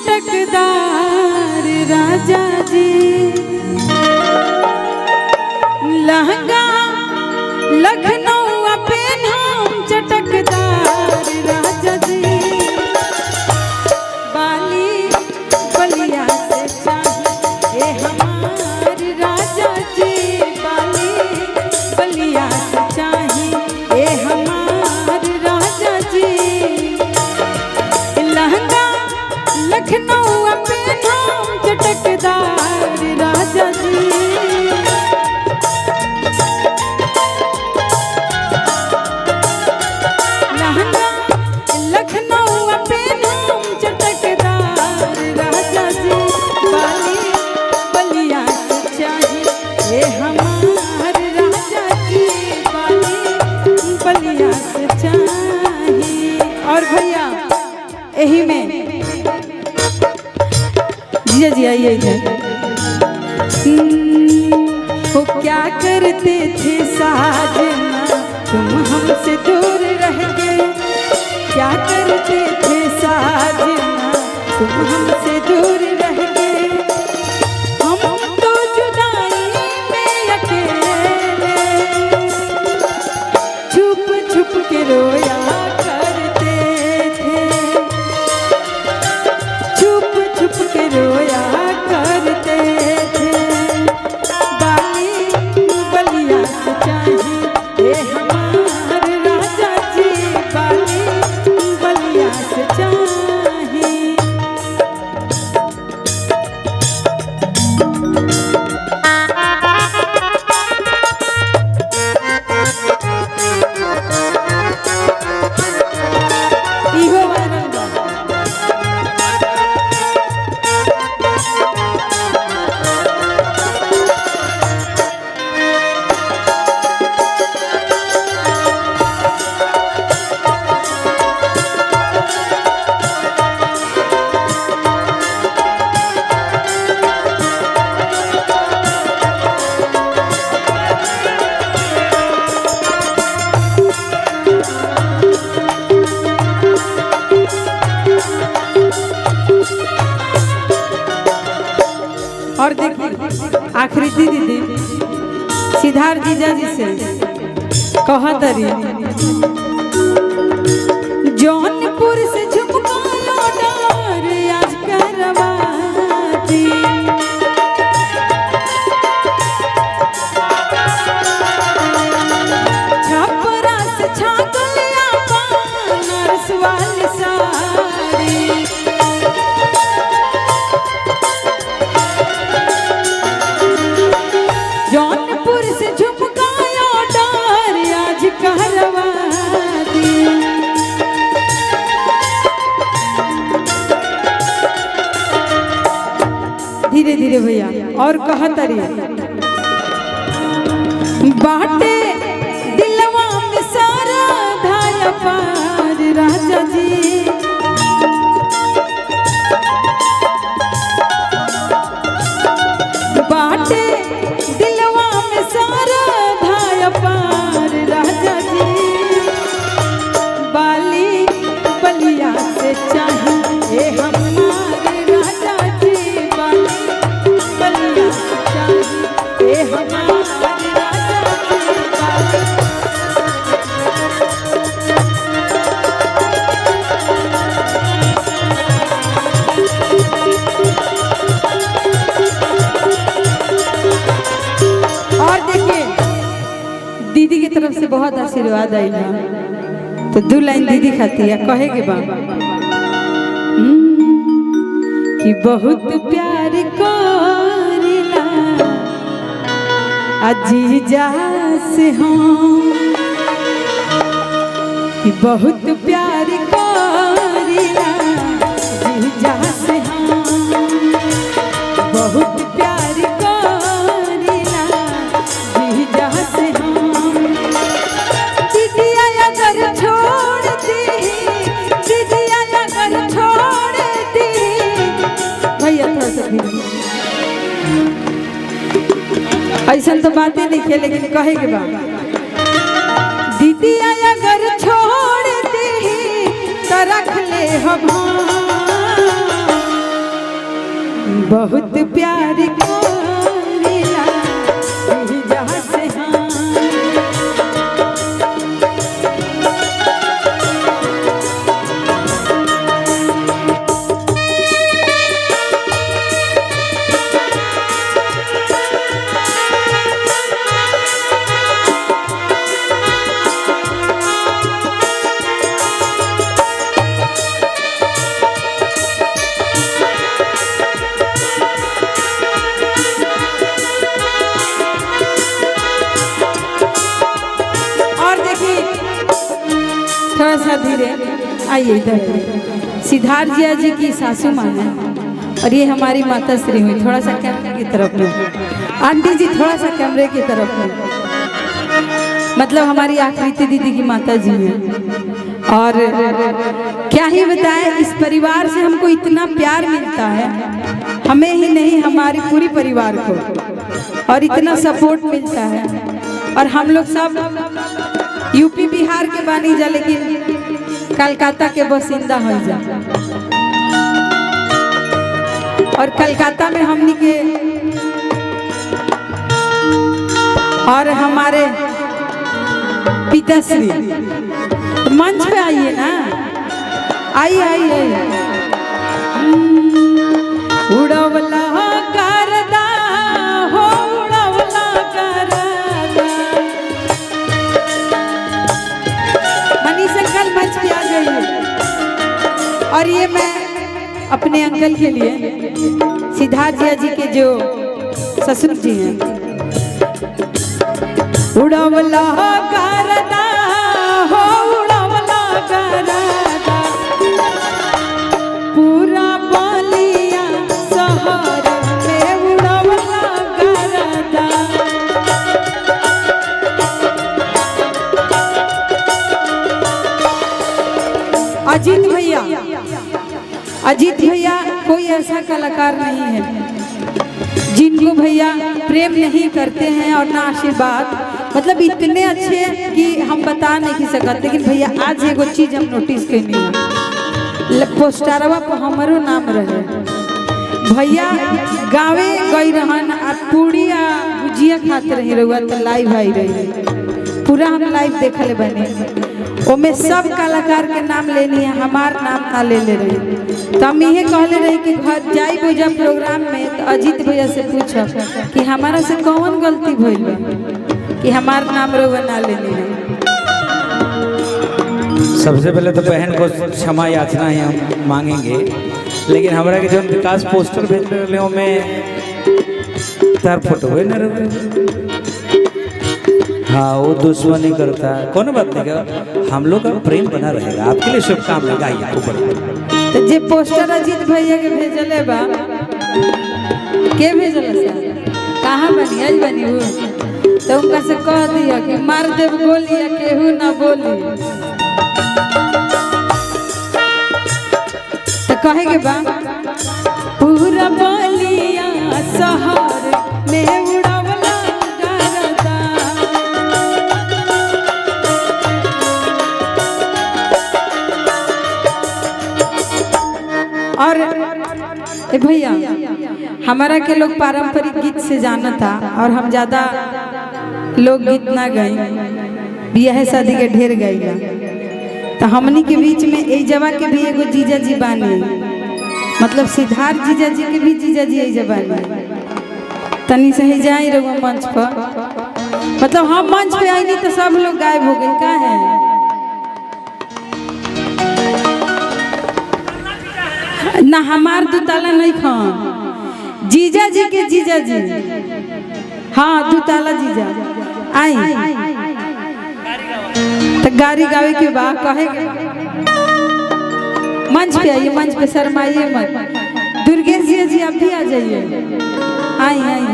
चटकदार राजा जी लहंगा लखनऊ पेन हम चटकदार राजा जी बाली बलिया से चाहिए हमार राजा जी बाली बलिया से चाहिए हमार राजा जी लहंगा लखनऊ पेन हम चटकदार राजा जी और भैया यही में जिया जी आइए वो क्या करते थे साजना तुम हमसे दूर रह गए क्या करते थे साजना तुम हमसे दूर रह गए हम तो जुदाई में अकेले छुप छुप के रोया रोया करते थे बाली बलिया से चाहिए हमार राजा जी बाली बलिया से चाहिए इहो वायरल बा और देखिए आखिरी दीदी सिद्धार्थ जीजा जी से कहतरी जौनपुर से झुमका लौटार आज करवाती छपरा से छागलिया बनारस वाली साड़ी जौनपुर से झुमकाया डार आज कहरवाती धीरे धीरे भैया और कहतरी बाटे दिलवा में सारा धाया पार राजा जी बाटे दिलवा में सारा धाया पार राजा जी बाली बलिया से चाहिए हमार राजा जी बाली बलिया से चाहिए हमार राजा जी बाली दीदी की तरफ से बहुत आशीर्वाद आई ना तो 2 लाइन दीदी खाती है कहे के बा कि बहुत प्यार करेला अजीजा से हम कि बहुत प्यार करेला अजीजा से हम बहुत प्यार करेला अजीजा से हम अगर छोड़ दी दीदिया अगर छोड़ दी भैया थोड़ा सा ऐसा तो बातें नहीं है लेकिन कहे के बाद दीदिया अगर छोड़ दी तो रख ले हम बहुत प्यार करेला यही जहाँ से हाँ। थोड़ा सा धीरे आइए इधर। सिद्धार्थ जी की सासू माँ है और ये हमारी माता श्री हुई। थोड़ा सा कैमरे की तरफ में आंटी जी, थोड़ा सा कैमरे की तरफ में। मतलब हमारी आकृति दीदी की माता जी हैं। और क्या ही बताएं, इस परिवार से हमको इतना प्यार मिलता है, हमें ही नहीं हमारी पूरी परिवार को, और इतना सपोर्ट मिलता है। और हम लोग सब यूपी बिहार के बानी जा, लेकिन कलकत्ता के बसिंदा हो जा। और कलकत्ता में हमनी के और हमारे पिताश्री मंच पे आइए ना, आइए आइए। उड़वला करदा हो, उड़वला करदा। अंकल मंच पे आ जाइए। और ये मैं अपने अंकल के लिए, सिद्धार्थ जी के जो ससुर जी हैं। उड़वला करदा हो, उड़वला करदा, पूरा बलिया शहर में उड़वला करदा। अजीत भैया कोई ऐसा कलाकार नहीं है जिनको भैया प्रेम नहीं करते हैं और ना आशीर्वाद। मतलब इतने अच्छे कि हम बता नहीं सकते। लेकिन भैया आज एगो चीज हम नोटिस कैनी, पोस्टरवा पर हमारो नाम रहे। भैया गावे गई रहन और पूरी भुजिया खाते रही रहुआ तो लाइव आई रही, पूरा हम लाइव देखले बने। ओमे सब कलाकार के नाम लेनी है, हमार नाम ना ले रही। तो हम ये कहले रही कि घर जाई पूजा प्रोग्राम में तो अजीत भैया से पूछब कि हमारा से कौन गलती भइल कि हमार नाम रोवा ना लेनी है। सबसे पहले तो बहन को क्षमा याचना ही हम मांगेंगे, लेकिन हमारा के जो विकास पोस्टर भेज रहे हो में तार फोटो है ना। हाँ, वो दुश्मनी करता है, कौन बात नहीं कर, हम लोग का प्रेम बना रहेगा। आपके लिए शुभकामनाएं। गाइए ऊपर। तो जे पोस्टर अजीत भैया के भेजले बा, के भेजले से कहाँ बनी आज बनी हो, तो उनका से कह दिया कि मार देव गोली या केहू ना बोली। तो कहे के बा पूरा बलिया शहर में उड़वला करदा। और भैया हमारा के लोग पारंपरिक गीत से जानता और हम ज्यादा लोग गीत ना गए, बियाह शादी के ढेर गईला। तो हमनी के बीच में ए जवा के भी एगो जीजा जी बानी, मतलब सिद्धार्थ जीजा जी के भी जीजा जी ए जवानी। तनी से ही जाई रहो मंच पर, मतलब हम मंच पे आई नहीं तो सब लोग गायब हो गए। का है ना हमार दुताला नहीं खान, जीजा जी के जीजा जी। हाँ दुताला जीजा आई तो गाड़ी गावे के बाद कहे मंच पे आइए, मंच पे शर्माइए मत। दुर्गेश जी आप भी आ जाइए, आई आई।